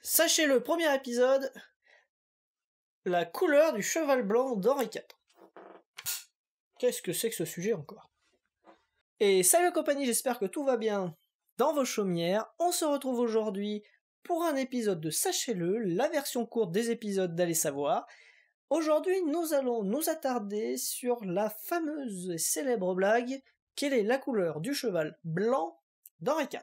Sachez-le, premier épisode, la couleur du cheval blanc d'Henri IV. Qu'est-ce que c'est que ce sujet encore? Et salut compagnie, j'espère que tout va bien dans vos chaumières. On se retrouve aujourd'hui pour un épisode de Sachez-le, la version courte des épisodes d'Allez savoir. Aujourd'hui, nous allons nous attarder sur la fameuse et célèbre blague « Quelle est la couleur du cheval blanc d'Henri IV ?»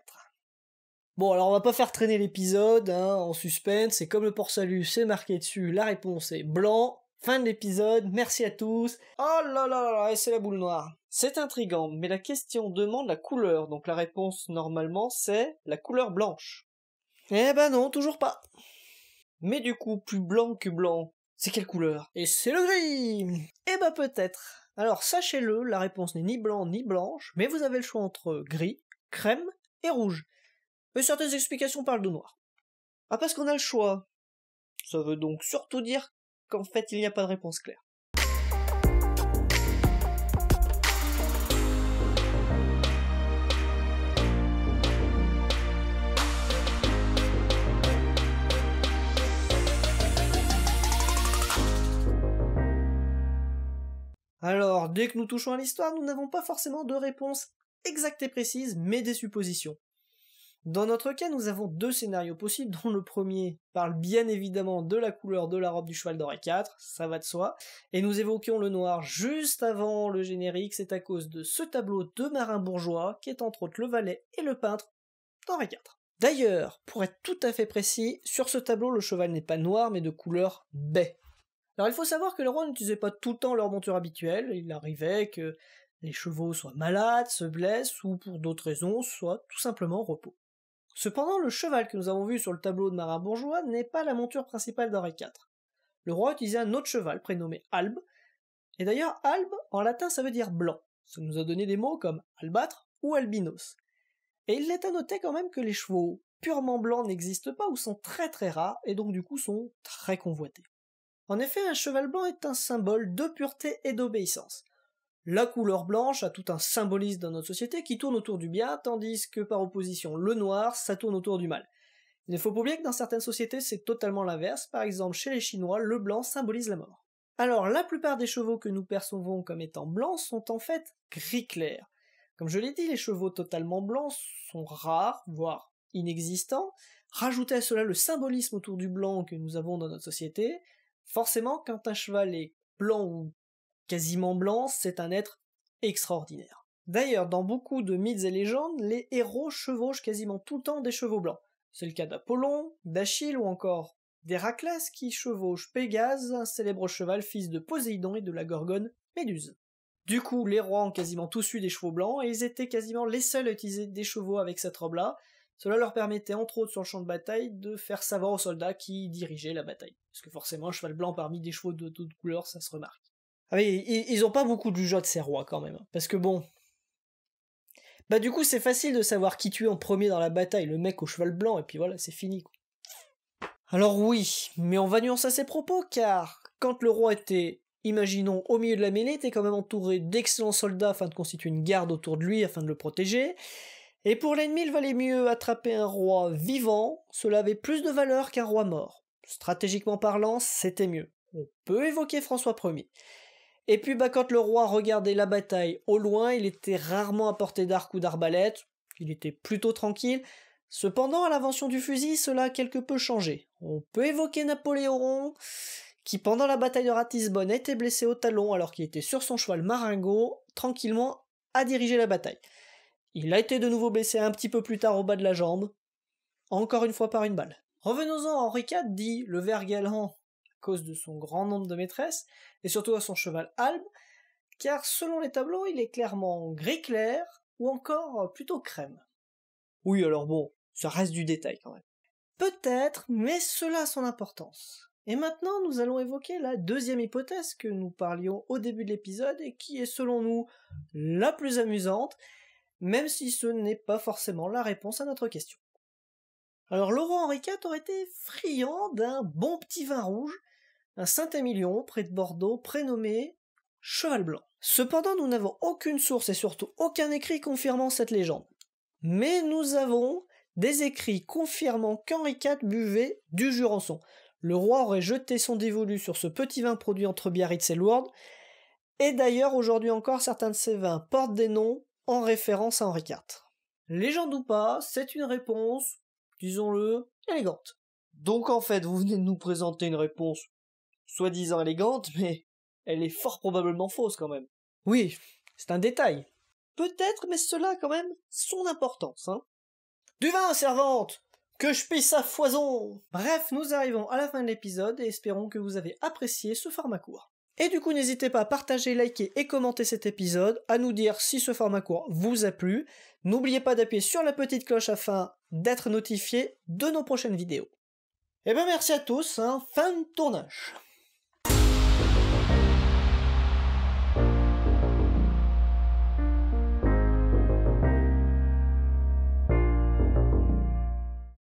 Bon, alors on va pas faire traîner l'épisode, en suspense, c'est comme le port-salut, c'est marqué dessus, la réponse est blanc, fin de l'épisode, merci à tous. Oh là là là là, et c'est la boule noire. C'est intriguant, mais la question demande la couleur, donc la réponse normalement c'est la couleur blanche. Eh ben non, toujours pas. Mais du coup, plus blanc que blanc, c'est quelle couleur? Et c'est le gris. Eh ben peut-être. Alors sachez-le, la réponse n'est ni blanc ni blanche, mais vous avez le choix entre gris, crème et rouge. Mais certaines explications parlent de noir. Ah, parce qu'on a le choix. Ça veut donc surtout dire qu'en fait il n'y a pas de réponse claire. Alors, dès que nous touchons à l'histoire, nous n'avons pas forcément de réponse exacte et précise, mais des suppositions. Dans notre cas, nous avons deux scénarios possibles, dont le premier parle bien évidemment de la couleur de la robe du cheval d'Henri IV, ça va de soi, et nous évoquions le noir juste avant le générique, c'est à cause de ce tableau de marin bourgeois, qui est entre autres le valet et le peintre d'Henri IV. D'ailleurs, pour être tout à fait précis, sur ce tableau, le cheval n'est pas noir, mais de couleur baie. Alors il faut savoir que les rois n'utilisaient pas tout le temps leur monture habituelle, il arrivait que les chevaux soient malades, se blessent, ou pour d'autres raisons, soient tout simplement au repos. Cependant, le cheval que nous avons vu sur le tableau de marin bourgeois n'est pas la monture principale d'Henri IV. Le roi utilisait un autre cheval prénommé Albe, et d'ailleurs Albe, en latin ça veut dire blanc, ça nous a donné des mots comme albâtre ou albinos. Et il est à noter quand même que les chevaux purement blancs n'existent pas ou sont très très rares, et donc du coup sont très convoités. En effet, un cheval blanc est un symbole de pureté et d'obéissance. La couleur blanche a tout un symbolisme dans notre société qui tourne autour du bien, tandis que par opposition, le noir, ça tourne autour du mal. Il ne faut pas oublier que dans certaines sociétés, c'est totalement l'inverse. Par exemple, chez les Chinois, le blanc symbolise la mort. Alors, la plupart des chevaux que nous percevons comme étant blancs sont en fait gris clair. Comme je l'ai dit, les chevaux totalement blancs sont rares, voire inexistants. Rajoutez à cela le symbolisme autour du blanc que nous avons dans notre société. Forcément, quand un cheval est blanc ou quasiment blanc, c'est un être extraordinaire. D'ailleurs, dans beaucoup de mythes et légendes, les héros chevauchent quasiment tout le temps des chevaux blancs. C'est le cas d'Apollon, d'Achille ou encore d'Héraclès qui chevauche Pégase, un célèbre cheval fils de Poséidon et de la gorgone Méduse. Du coup, les rois ont quasiment tous eu des chevaux blancs et ils étaient quasiment les seuls à utiliser des chevaux avec cette robe-là. Cela leur permettait, entre autres sur le champ de bataille, de faire savoir aux soldats qui dirigeaient la bataille. Parce que forcément, un cheval blanc parmi des chevaux de toute couleur, ça se remarque. Ah oui, ils ont pas beaucoup de jugeote ces rois quand même, parce que bon... Bah du coup c'est facile de savoir qui tue en premier dans la bataille, le mec au cheval blanc, et puis voilà, c'est fini quoi. Alors oui, mais on va nuancer ses propos, car quand le roi était, imaginons, au milieu de la mêlée, était quand même entouré d'excellents soldats afin de constituer une garde autour de lui, afin de le protéger, et pour l'ennemi il valait mieux attraper un roi vivant, cela avait plus de valeur qu'un roi mort. Stratégiquement parlant, c'était mieux. On peut évoquer François Ier. Et puis quand le roi regardait la bataille au loin, il était rarement à portée d'arc ou d'arbalète, il était plutôt tranquille. Cependant, à l'invention du fusil, cela a quelque peu changé. On peut évoquer Napoléon, qui pendant la bataille de Ratisbonne a été blessé au talon alors qu'il était sur son cheval Marengo, tranquillement à diriger la bataille. Il a été de nouveau blessé un petit peu plus tard au bas de la jambe, encore une fois par une balle. Revenons-en à Henri IV, dit le vert galant, à cause de son grand nombre de maîtresses, et surtout à son cheval Albe, car selon les tableaux, il est clairement gris clair, ou encore plutôt crème. Oui, alors bon, ça reste du détail quand même. Peut-être, mais cela a son importance. Et maintenant, nous allons évoquer la deuxième hypothèse que nous parlions au début de l'épisode, et qui est selon nous la plus amusante, même si ce n'est pas forcément la réponse à notre question. Alors le roi Henri IV aurait été friand d'un bon petit vin rouge, un Saint-Émilion, près de Bordeaux, prénommé Cheval Blanc. Cependant, nous n'avons aucune source et surtout aucun écrit confirmant cette légende. Mais nous avons des écrits confirmant qu'Henri IV buvait du Jurançon. Le roi aurait jeté son dévolu sur ce petit vin produit entre Biarritz et Lourdes, et d'ailleurs aujourd'hui encore certains de ces vins portent des noms en référence à Henri IV. Légende ou pas, c'est une réponse, disons-le, élégante. Donc en fait, vous venez de nous présenter une réponse soi-disant élégante, mais elle est fort probablement fausse quand même. Oui, c'est un détail. Peut-être, mais cela a quand même son importance, hein. Du vin, servante! Que je pisse à foison! Bref, nous arrivons à la fin de l'épisode et espérons que vous avez apprécié ce format court. Et du coup, n'hésitez pas à partager, liker et commenter cet épisode, à nous dire si ce format court vous a plu. N'oubliez pas d'appuyer sur la petite cloche afin d'être notifié de nos prochaines vidéos. Et ben merci à tous, fin de tournage.